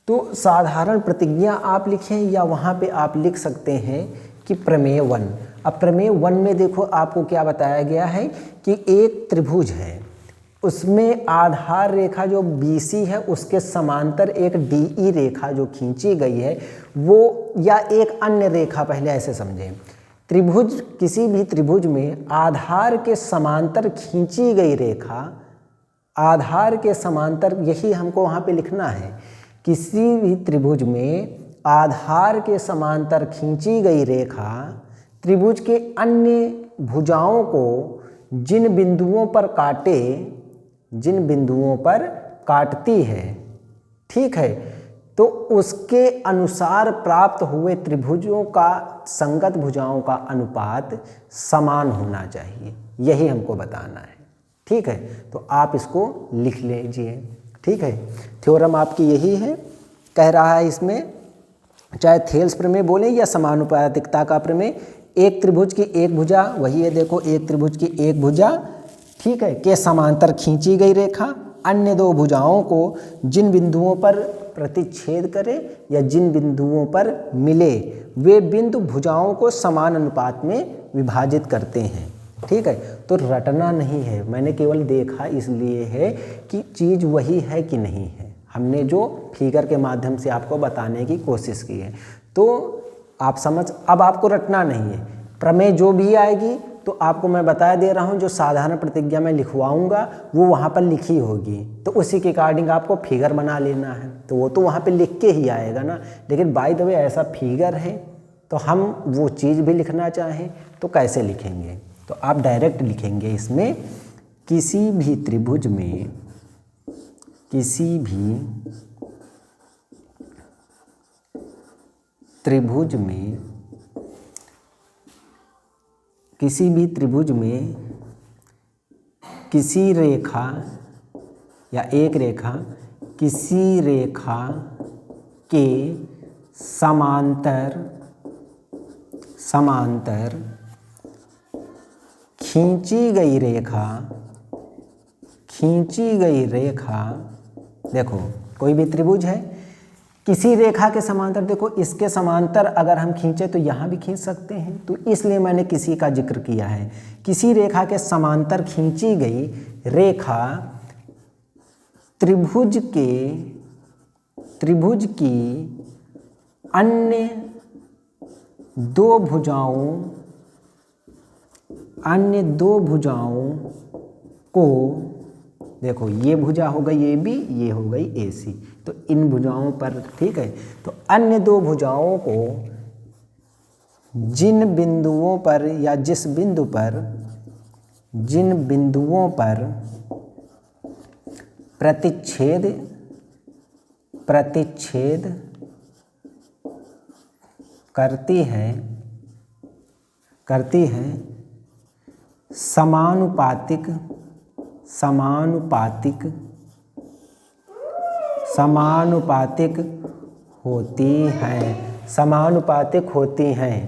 तो साधारण प्रतिज्ञा आप लिखें या वहाँ पे आप लिख सकते हैं कि प्रमेय 1। अब प्रमेय 1 में देखो आपको क्या बताया गया है कि एक त्रिभुज है, उसमें आधार रेखा जो BC है उसके समांतर एक DE रेखा जो खींची गई है वो, या एक अन्य रेखा, पहले ऐसे समझें, त्रिभुज, किसी भी त्रिभुज में आधार के समांतर खींची गई रेखा, आधार के समांतर, यही हमको वहाँ पे लिखना है। किसी भी त्रिभुज में आधार के समांतर खींची गई रेखा त्रिभुज के अन्य भुजाओं को जिन बिंदुओं पर काटे, जिन बिंदुओं पर काटती है, ठीक है, तो उसके अनुसार प्राप्त हुए त्रिभुजों का संगत भुजाओं का अनुपात समान होना चाहिए, यही हमको बताना है, ठीक है। तो आप इसको लिख लीजिए, ठीक है। थ्योरम आपकी यही है, कह रहा है इसमें, चाहे थेल्स प्रमेय बोलें या समानुपातिकता का प्रमेय, एक त्रिभुज की एक भुजा, वही है देखो, एक त्रिभुज की एक भुजा, ठीक है, के समांतर खींची गई रेखा अन्य दो भुजाओं को जिन बिंदुओं पर प्रतिच्छेद करे या जिन बिंदुओं पर मिले, वे बिंदु भुजाओं को समान अनुपात में विभाजित करते हैं, ठीक है। तो रटना नहीं है, मैंने केवल देखा इसलिए है कि चीज़ वही है कि नहीं है, हमने जो फिगर के माध्यम से आपको बताने की कोशिश की है। तो आप समझ, अब आपको रटना नहीं है, प्रमेय जो भी आएगी तो आपको मैं बता दे रहा हूँ, जो साधारण प्रतिज्ञा मैं लिखवाऊंगा वो वहाँ पर लिखी होगी, तो उसी के अकॉर्डिंग आपको फिगर बना लेना है, तो वो तो वहाँ पे लिख के ही आएगा ना। लेकिन बाय द वे ऐसा फिगर है तो हम वो चीज़ भी लिखना चाहें तो कैसे लिखेंगे, तो आप डायरेक्ट लिखेंगे इसमें, किसी भी त्रिभुज में, किसी भी त्रिभुज में, किसी भी त्रिभुज में किसी रेखा या एक रेखा किसी रेखा के समांतर खींची गई रेखा, देखो कोई भी त्रिभुज है, किसी रेखा के समांतर, देखो इसके समांतर अगर हम खींचे तो यहाँ भी खींच सकते हैं, तो इसलिए मैंने किसी का जिक्र किया है। किसी रेखा के समांतर खींची गई रेखा त्रिभुज की अन्य दो भुजाओं को, देखो ये भुजा हो गई AB, ये हो गई AC, तो इन भुजाओं पर, ठीक है, तो अन्य दो भुजाओं को जिन बिंदुओं पर या जिस बिंदु पर, जिन बिंदुओं पर प्रतिच्छेद करती है समानुपातिक होती हैं,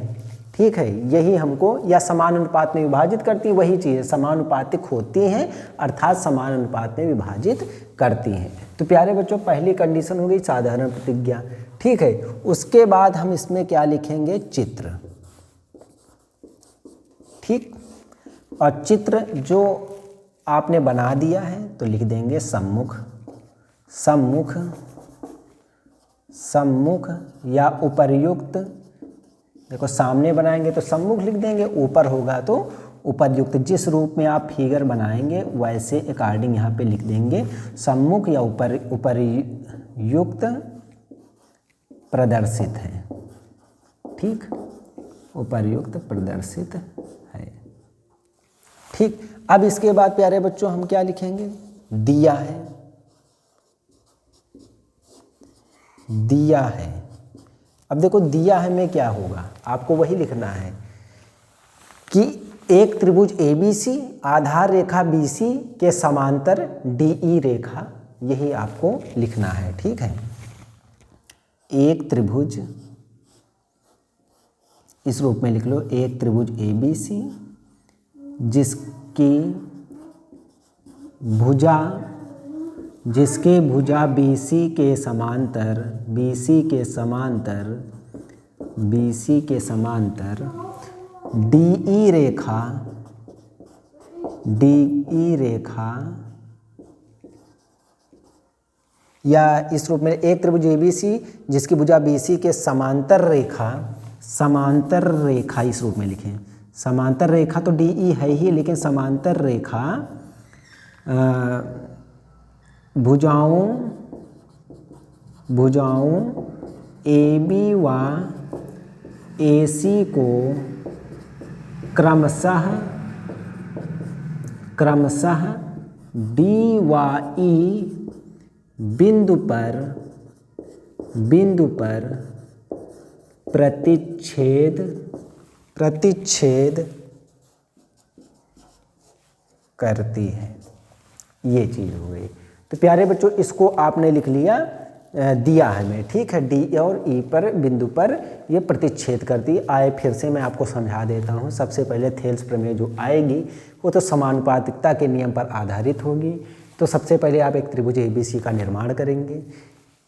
ठीक है, यही हमको, या समान अनुपात में विभाजित करती हैं, वही चीज़ समानुपातिक होती हैं अर्थात समान अनुपात में विभाजित करती हैं। तो प्यारे बच्चों पहली कंडीशन हो गई साधारण प्रतिज्ञा। ठीक है, उसके बाद हम इसमें क्या लिखेंगे, चित्र। ठीक, और चित्र जो आपने बना दिया है तो लिख देंगे सम्मुख, सम्मुख, सम्मुख या उपर्युक्त। देखो सामने बनाएंगे तो सम्मुख लिख देंगे, ऊपर होगा तो उपर्युक्त। जिस रूप में आप फिगर बनाएंगे वैसे अकॉर्डिंग यहाँ पे लिख देंगे सम्मुख या उपर्युक्त प्रदर्शित है। ठीक, उपर्युक्त प्रदर्शित है। ठीक, अब इसके बाद प्यारे बच्चों हम क्या लिखेंगे, दिया है, दिया है। अब देखो दिया है में क्या होगा, आपको वही लिखना है कि एक त्रिभुज ABC आधार रेखा BC के समांतर DE रेखा, यही आपको लिखना है। ठीक है, एक त्रिभुज, इस रूप में लिख लो, एक त्रिभुज ABC जिसके भुजा BC के समांतर, BC के समांतर, BC के समांतर DE रेखा, DE रेखा, या इस रूप में एक त्रिभुज ABC जिसकी भुजा BC के समांतर रेखा, समांतर रेखा इस रूप में लिखें। समांतर रेखा तो DE है ही, लेकिन समांतर रेखा भुजाओं AB व AC को क्रमशः D व E बिंदु पर प्रतिच्छेद करती है। ये चीज़ हो गई। तो प्यारे बच्चों इसको आपने लिख लिया, दिया है में। ठीक है, डी और ई पर बिंदु पर ये प्रतिच्छेद करती है। आए फिर से मैं आपको समझा देता हूँ। सबसे पहले थेल्स प्रमेय जो आएगी वो तो समानुपातिकता के नियम पर आधारित होगी। तो सबसे पहले आप एक त्रिभुज ABC का निर्माण करेंगे,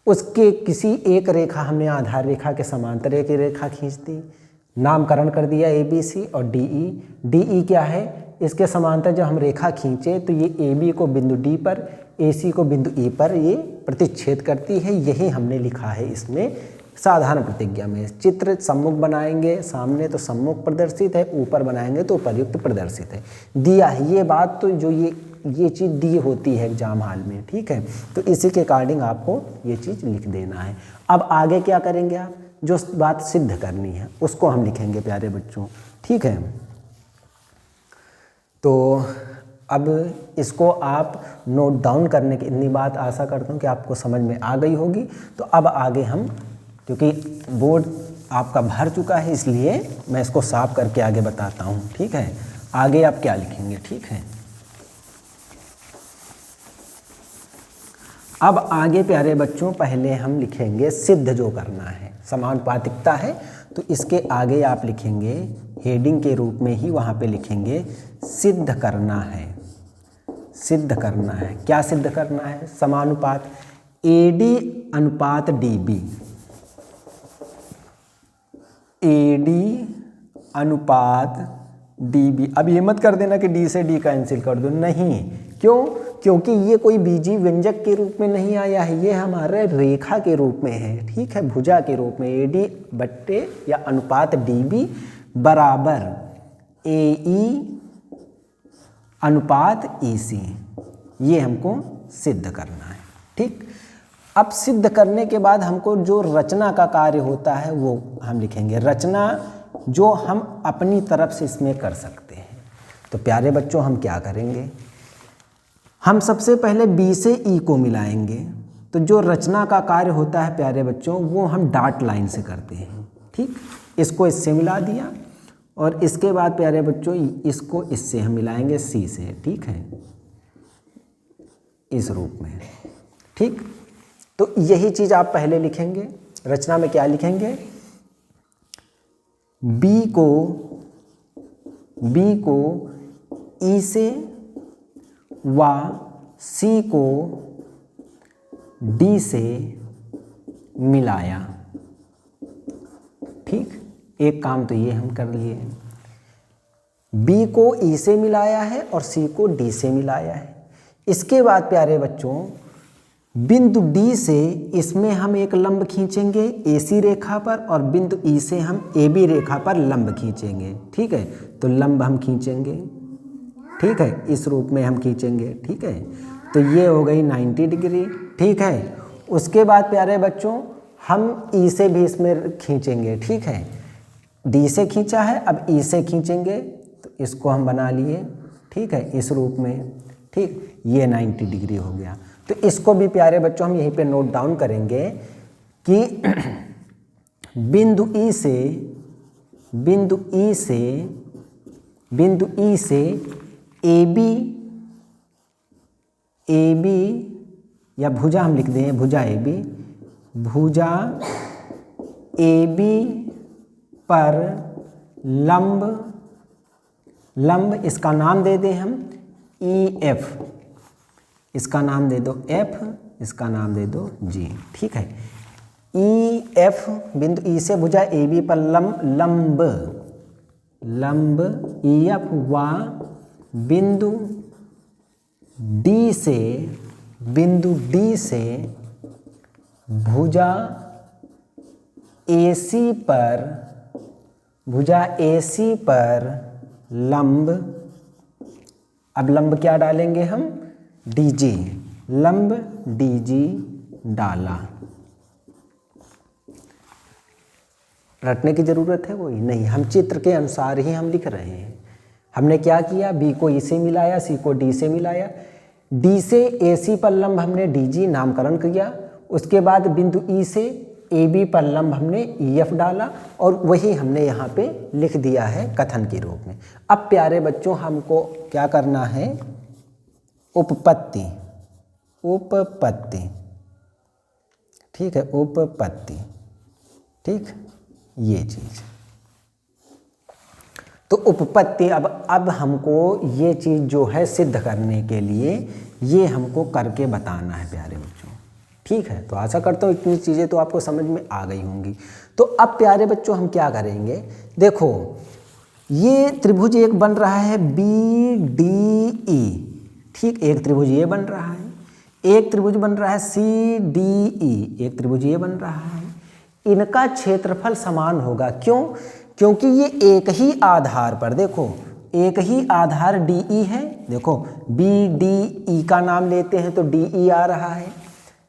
उसके किसी एक रेखा, हमने आधार रेखा के समांतर एक रेखा खींच दी, नामकरण कर दिया ABC और DE। DE क्या है, इसके समांतर जब हम रेखा खींचे तो ये AB को बिंदु D पर, AC को बिंदु E पर ये प्रतिच्छेद करती है। यही हमने लिखा है इसमें साधारण प्रतिज्ञा में। चित्र सम्मुख बनाएंगे, सामने तो सम्मुख प्रदर्शित है, ऊपर बनाएंगे तो उपर्युक्त प्रदर्शित है। दिया है ये बात, तो जो ये चीज़ दी होती है एग्जाम हॉल में। ठीक है, तो इसी के अकॉर्डिंग आपको ये चीज़ लिख देना है। अब आगे क्या करेंगे आप, जो बात सिद्ध करनी है उसको हम लिखेंगे प्यारे बच्चों। ठीक है, तो अब इसको आप नोट डाउन करने की, इतनी बात आशा करता हूँ कि आपको समझ में आ गई होगी। तो अब आगे हम, क्योंकि बोर्ड आपका भर चुका है इसलिए मैं इसको साफ करके आगे बताता हूँ। ठीक है, आगे आप क्या लिखेंगे। ठीक है, अब आगे प्यारे बच्चों पहले हम लिखेंगे सिद्ध जो करना है। समानुपातिकता है तो इसके आगे आप लिखेंगे हेडिंग के रूप में ही, वहाँ पे लिखेंगे सिद्ध करना है। सिद्ध करना है, क्या सिद्ध करना है, समानुपात AD अनुपात DB, AD अनुपात DB। अब ये मत कर देना कि D से D कैंसिल कर दो, नहीं। क्यों, क्योंकि ये कोई बीजी व्यंजक के रूप में नहीं आया है, ये हमारे रेखा के रूप में है। ठीक है, भुजा के रूप में AD बट्टे या अनुपात DB बराबर AE अनुपात EC, ये हमको सिद्ध करना है। ठीक, अब सिद्ध करने के बाद हमको जो रचना का कार्य होता है वो हम लिखेंगे, रचना जो हम अपनी तरफ से इसमें कर सकते हैं। तो प्यारे बच्चों हम क्या करेंगे, हम सबसे पहले B से E को मिलाएंगे। तो जो रचना का कार्य होता है प्यारे बच्चों वो हम डॉट लाइन से करते हैं। ठीक, इसको इससे मिला दिया और इसके बाद प्यारे बच्चों इसको इससे हम मिलाएंगे C से। ठीक है, इस रूप में। ठीक, तो यही चीज़ आप पहले लिखेंगे। रचना में क्या लिखेंगे, बी को ई से व सी को डी से मिलाया। ठीक, एक काम तो ये हम कर लिए, बी को ई से मिलाया है और सी को डी से मिलाया है। इसके बाद प्यारे बच्चों बिंदु डी से इसमें हम एक लंब खींचेंगे एसी रेखा पर और बिंदु ई से हम एबी रेखा पर लंब खींचेंगे। ठीक है, तो लंब हम खींचेंगे, ठीक है, इस रूप में हम खींचेंगे। ठीक है, तो ये हो गई 90 डिग्री। ठीक है, उसके बाद प्यारे बच्चों हम ई से भी इसमें खींचेंगे। ठीक है, डी से खींचा है, अब ई से खींचेंगे, तो इसको हम बना लिए। ठीक है, इस रूप में। ठीक, ये 90 डिग्री हो गया। तो इसको भी प्यारे बच्चों हम यहीं पे नोट डाउन करेंगे कि बिंदु ई से ए बी या भुजा हम लिख दें, भुजा ए बी पर लंब इसका नाम दे दें हम ई एफ, इसका नाम दे दो एफ, इसका नाम दे दो जी। ठीक है, ई एफ बिंदु ई से भुजा ए बी पर लंब ई एफ व बिंदु डी से भुजा एसी पर लंब। अब लंब क्या डालेंगे हम, डीजी, लंब डीजी डाला। रटने की ज़रूरत है कोई नहीं, हम चित्र के अनुसार ही हम लिख रहे हैं। हमने क्या किया, बी को ई से मिलाया, सी को डी से मिलाया, डी से ए सी पर लंब हमने डीजी नामकरण किया। उसके बाद बिंदु ई से ए बी पर लंब हमने ई एफ डाला और वही हमने यहाँ पे लिख दिया है कथन के रूप में। अब प्यारे बच्चों हमको क्या करना है, उपपत्ति। ठीक है, उपपत्ति। ठीक, ये चीज़ तो उपपत्ति। अब हमको ये चीज़ जो है सिद्ध करने के लिए ये हमको करके बताना है प्यारे बच्चों। ठीक है, तो आशा करता हूँ इतनी चीज़ें तो आपको समझ में आ गई होंगी। तो अब प्यारे बच्चों हम क्या करेंगे, देखो ये त्रिभुज एक बन रहा है बी डी ई। ठीक, एक त्रिभुज ये बन रहा है, एक त्रिभुज बन रहा है सी डी ई, एक त्रिभुज ये बन रहा है। इनका क्षेत्रफल समान होगा, क्यों? क्योंकि ये एक ही आधार पर, देखो एक ही आधार डी ई है। देखो बी डी ई का नाम लेते हैं तो डी ई आ रहा है,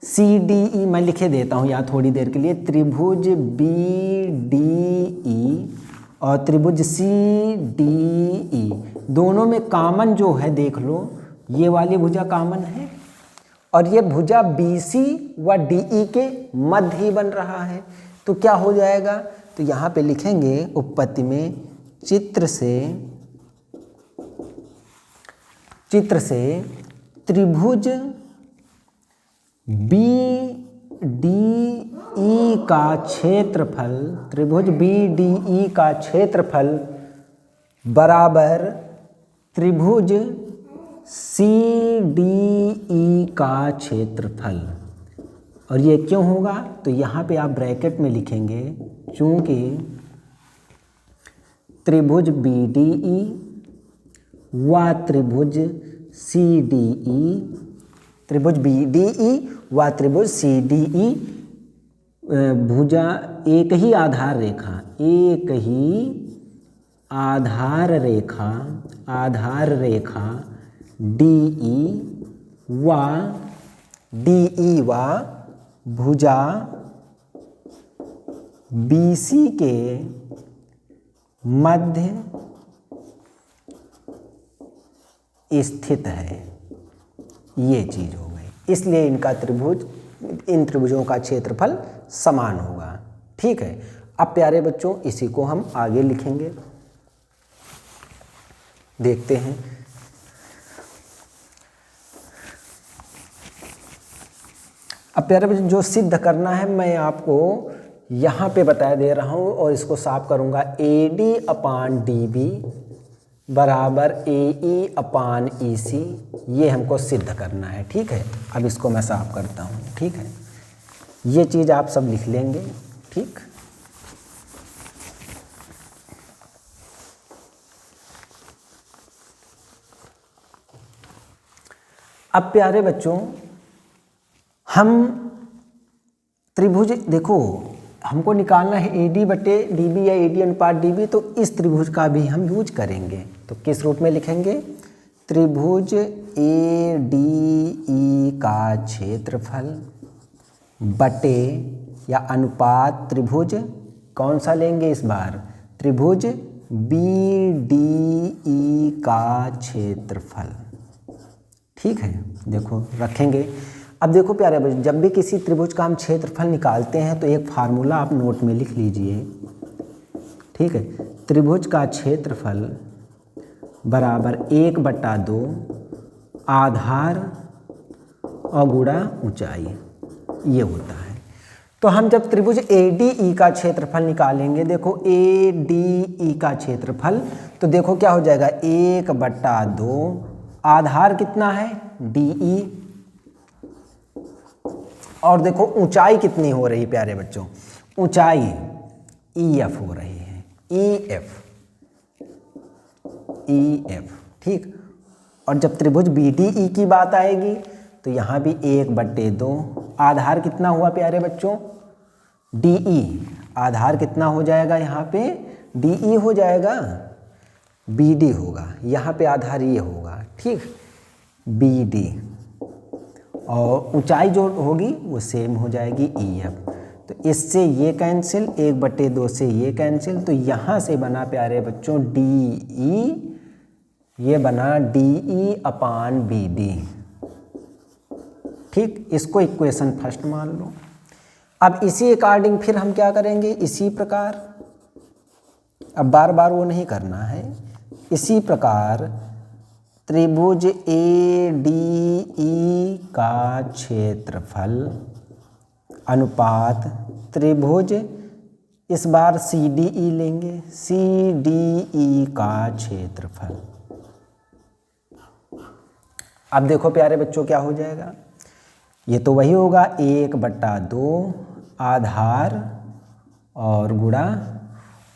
सी डी ई मैं लिखे देता हूँ यहाँ थोड़ी देर के लिए। त्रिभुज बी डी ई और त्रिभुज सी डी ई दोनों में कॉमन जो है देख लो, ये वाली भुजा कॉमन है और ये भुजा बी सी व डी ई के मध्य ही बन रहा है। तो क्या हो जाएगा, तो यहाँ पे लिखेंगे उपपत्ति में चित्र से त्रिभुज बी डी ई का क्षेत्रफल, त्रिभुज बी डी ई का क्षेत्रफल बराबर त्रिभुज सी डी ई का क्षेत्रफल। और ये क्यों होगा, तो यहाँ पे आप ब्रैकेट में लिखेंगे चूँकि त्रिभुज बी डी ई व त्रिभुज सी डी ई, त्रिभुज बी डी ई व त्रिभुज सी डी ई भुजा एक ही आधार रेखा डी ई व भुजा बी सी के मध्य स्थित है। ये चीज़ हो गई, इसलिए इन त्रिभुजों का क्षेत्रफल समान होगा। ठीक है, अब प्यारे बच्चों इसी को हम आगे लिखेंगे, देखते हैं। अब प्यारे बच्चों जो सिद्ध करना है मैं आपको यहाँ पे बता दे रहा हूँ और इसको साफ करूँगा। AD/DB बराबर AE/EC, ये हमको सिद्ध करना है। ठीक है, अब इसको मैं साफ करता हूँ। ठीक है, ये चीज़ आप सब लिख लेंगे। ठीक, अब प्यारे बच्चों, हम त्रिभुज देखो, हमको निकालना है AD/DB या AD/DB, तो इस त्रिभुज का भी हम यूज करेंगे। तो किस रूप में लिखेंगे? त्रिभुज ADE का क्षेत्रफल बटे या अनुपात त्रिभुज कौन सा लेंगे इस बार? त्रिभुज BDE का क्षेत्रफल। ठीक है, देखो रखेंगे। अब देखो प्यारे बच्चों, जब भी किसी त्रिभुज का हम क्षेत्रफल निकालते हैं तो एक फार्मूला आप नोट में लिख लीजिए। ठीक है, त्रिभुज का क्षेत्रफल बराबर 1/2 आधार और गुणा ऊंचाई, ये होता है। तो हम जब त्रिभुज ADE का क्षेत्रफल निकालेंगे, देखो ADE का क्षेत्रफल, तो देखो क्या हो जाएगा? 1/2 आधार कितना है? DE, और देखो ऊंचाई कितनी हो रही प्यारे बच्चों? ऊंचाई EF हो रही है, EF। ठीक, और जब त्रिभुज BDE की बात आएगी तो यहाँ भी 1/2 आधार कितना हुआ प्यारे बच्चों? DE, आधार कितना हो जाएगा यहाँ पे? DE हो जाएगा, BD होगा, यहाँ पे आधार ये होगा। ठीक, BD, और ऊंचाई जो होगी वो सेम हो जाएगी EF। तो इससे ये कैंसिल, 1/2 से ये कैंसिल, तो यहाँ से बना प्यारे बच्चों DE, ये बना DE/BD। ठीक, इसको इक्वेशन फर्स्ट मान लो। अब इसी अकॉर्डिंग फिर हम क्या करेंगे? इसी प्रकार, अब बार बार वो नहीं करना है। इसी प्रकार त्रिभुज ADE का क्षेत्रफल अनुपात त्रिभुज, इस बार CDE लेंगे, CDE का क्षेत्रफल। अब देखो प्यारे बच्चों क्या हो जाएगा? ये तो वही होगा, 1/2 आधार और गुणा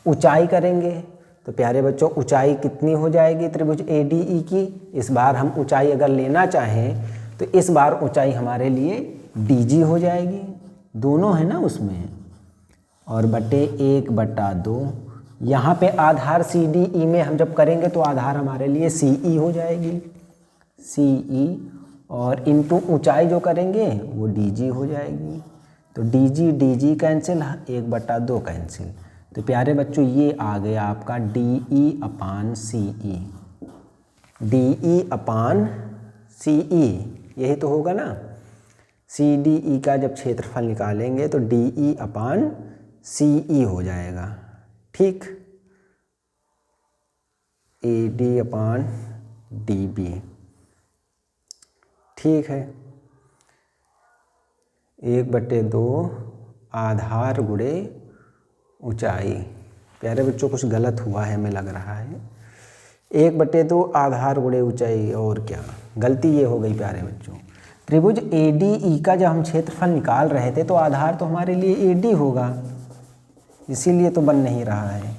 ऊंचाई करेंगे। तो प्यारे बच्चों ऊंचाई कितनी हो जाएगी त्रिभुज ADE की? इस बार हम ऊंचाई अगर लेना चाहें तो इस बार ऊंचाई हमारे लिए DG हो जाएगी, दोनों है ना उसमें, और बटे 1/2। यहाँ पे आधार CDE में हम जब करेंगे तो आधार हमारे लिए CE हो जाएगी, CE, और इनटू ऊंचाई जो करेंगे वो DG हो जाएगी। तो DG कैंसिल, 1/2 कैंसिल। तो प्यारे बच्चों ये आ गया आपका DE/CE, DE/CE, यही तो होगा ना। CDE का जब क्षेत्रफल निकालेंगे तो DE/CE हो जाएगा। ठीक, AD/DB। ठीक है, 1/2 आधार गुणे ऊंचाई। प्यारे बच्चों कुछ गलत हुआ है हमें लग रहा है, 1/2 आधार गुणे ऊंचाई, और क्या गलती ये हो गई प्यारे बच्चों? त्रिभुज ADE का जब हम क्षेत्रफल निकाल रहे थे तो आधार तो हमारे लिए AD होगा, इसीलिए तो बन नहीं रहा है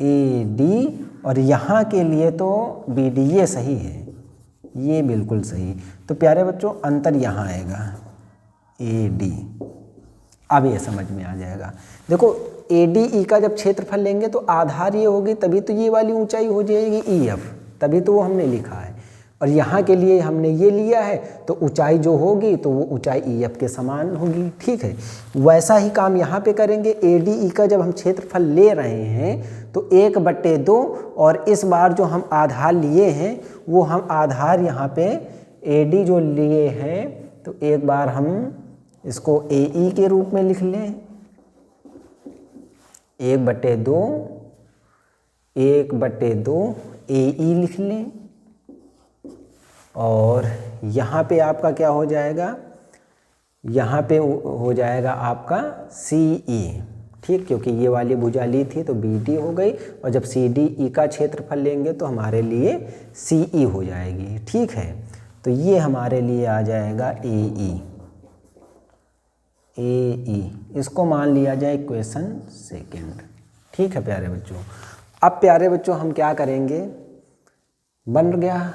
AD, और यहाँ के लिए तो BD, ये सही है, ये बिल्कुल सही। तो प्यारे बच्चों अंतर यहाँ आएगा AD। अब ये समझ में आ जाएगा। देखो ADE का जब क्षेत्रफल लेंगे तो आधार ये होगी, तभी तो ये वाली ऊंचाई हो जाएगी EF, तभी तो वो हमने लिखा है। और यहाँ के लिए हमने ये लिया है तो ऊंचाई जो होगी तो वो ऊंचाई EF के समान होगी। ठीक है, वैसा ही काम यहाँ पे करेंगे। ADE का जब हम क्षेत्रफल ले रहे हैं तो 1/2, और इस बार जो हम आधार लिए हैं वो हम आधार यहाँ पे AD जो लिए हैं तो एक बार हम इसको AE के रूप में लिख लें, 1/2 AE लिख लें, और यहाँ पे आपका क्या हो जाएगा, यहाँ पे हो जाएगा आपका CE, ठीक, क्योंकि ये वाली भुजा ली थी तो BD हो गई, और जब CDE का क्षेत्रफल लेंगे तो हमारे लिए CE हो जाएगी, ठीक है। तो ये हमारे लिए आ जाएगा AE, इसको मान लिया जाए इक्वेशन सेकेंड, ठीक है प्यारे बच्चों। अब प्यारे बच्चों हम क्या करेंगे, बन गया,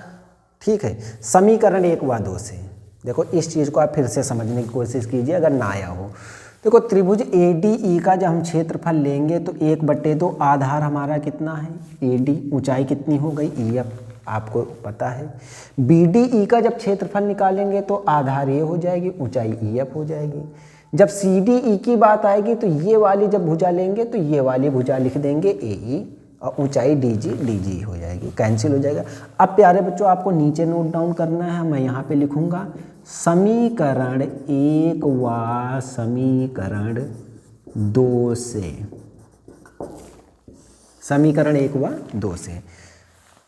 ठीक है, समीकरण 1 व 2 से। देखो इस चीज़ को आप फिर से समझने की कोशिश कीजिए अगर ना आया हो। देखो त्रिभुज ADE का जब हम क्षेत्रफल लेंगे तो 1/2 आधार हमारा कितना है, AD, ऊंचाई कितनी हो गई, EF, आपको पता है। BDE का जब क्षेत्रफल निकालेंगे तो आधार ये हो जाएगी, ऊंचाई EF हो जाएगी। जब CDE की बात आएगी तो ये वाली जब भुजा लेंगे तो ये वाली भुजा लिख देंगे AE, और ऊंचाई DG हो जाएगी, कैंसिल हो जाएगा। अब प्यारे बच्चों आपको नीचे नोट डाउन करना है, मैं यहाँ पे लिखूँगा समीकरण 1 व समीकरण 2 से, समीकरण 1 व 2 से।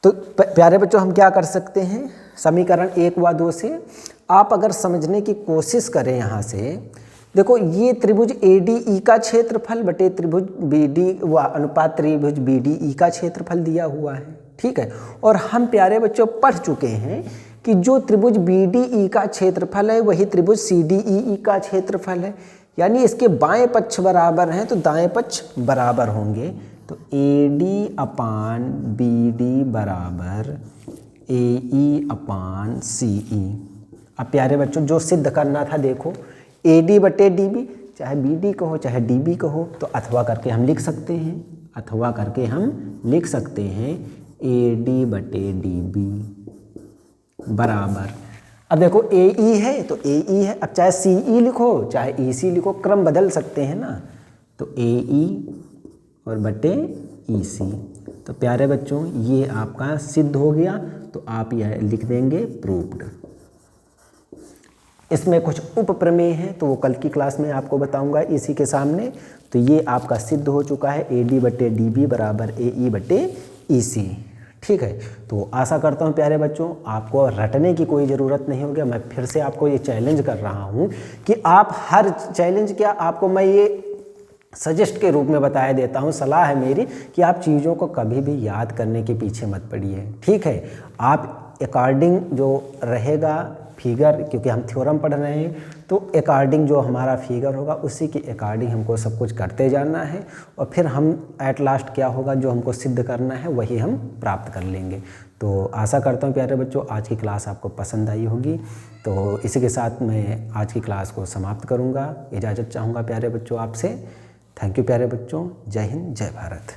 तो प्यारे बच्चों हम क्या कर सकते हैं, समीकरण 1 व 2 से आप अगर समझने की कोशिश करें यहाँ से, देखो ये त्रिभुज ADE का क्षेत्रफल बटे त्रिभुज BD व अनुपात त्रिभुज BDE का क्षेत्रफल दिया हुआ है, ठीक है। और हम प्यारे बच्चों पढ़ चुके हैं कि जो त्रिभुज BDE का क्षेत्रफल है वही त्रिभुज CDE का क्षेत्रफल है, यानी इसके बाएं पक्ष बराबर हैं तो दाएं पक्ष बराबर होंगे। तो AD/BD बराबर AE/CE। अब प्यारे बच्चों जो सिद्ध करना था, देखो AD/DB, चाहे BD कहो चाहे DB कहो, तो अथवा करके हम लिख सकते हैं, AD/DB बराबर, अब देखो AE है तो AE है, अब चाहे CE लिखो चाहे EC लिखो, क्रम बदल सकते हैं ना, तो AE और बटे EC। तो प्यारे बच्चों ये आपका सिद्ध हो गया, तो आप यह लिख देंगे प्रूव्ड। इसमें कुछ उप प्रमेय हैं तो वो कल की क्लास में आपको बताऊंगा इसी के सामने। तो ये आपका सिद्ध हो चुका है, AD/DB बराबर AE/EC, ठीक है। तो आशा करता हूँ प्यारे बच्चों आपको रटने की कोई ज़रूरत नहीं होगी। मैं फिर से आपको ये चैलेंज कर रहा हूँ कि आप हर चैलेंज क्या आपको मैं ये सजेस्ट के रूप में बताया देता हूँ, सलाह है मेरी कि आप चीज़ों को कभी भी याद करने के पीछे मत पड़िए, ठीक है। आप अकॉर्डिंग जो रहेगा फिगर, क्योंकि हम थ्योरम पढ़ रहे हैं तो अकॉर्डिंग जो हमारा फिगर होगा उसी के अकॉर्डिंग हमको सब कुछ करते जाना है, और फिर हम एट लास्ट क्या होगा जो हमको सिद्ध करना है वही हम प्राप्त कर लेंगे। तो आशा करता हूँ प्यारे बच्चों आज की क्लास आपको पसंद आई होगी। तो इसी के साथ मैं आज की क्लास को समाप्त करूँगा, इजाज़त चाहूँगा प्यारे बच्चों आपसे। थैंक यू प्यारे बच्चों, जय हिंद जय भारत।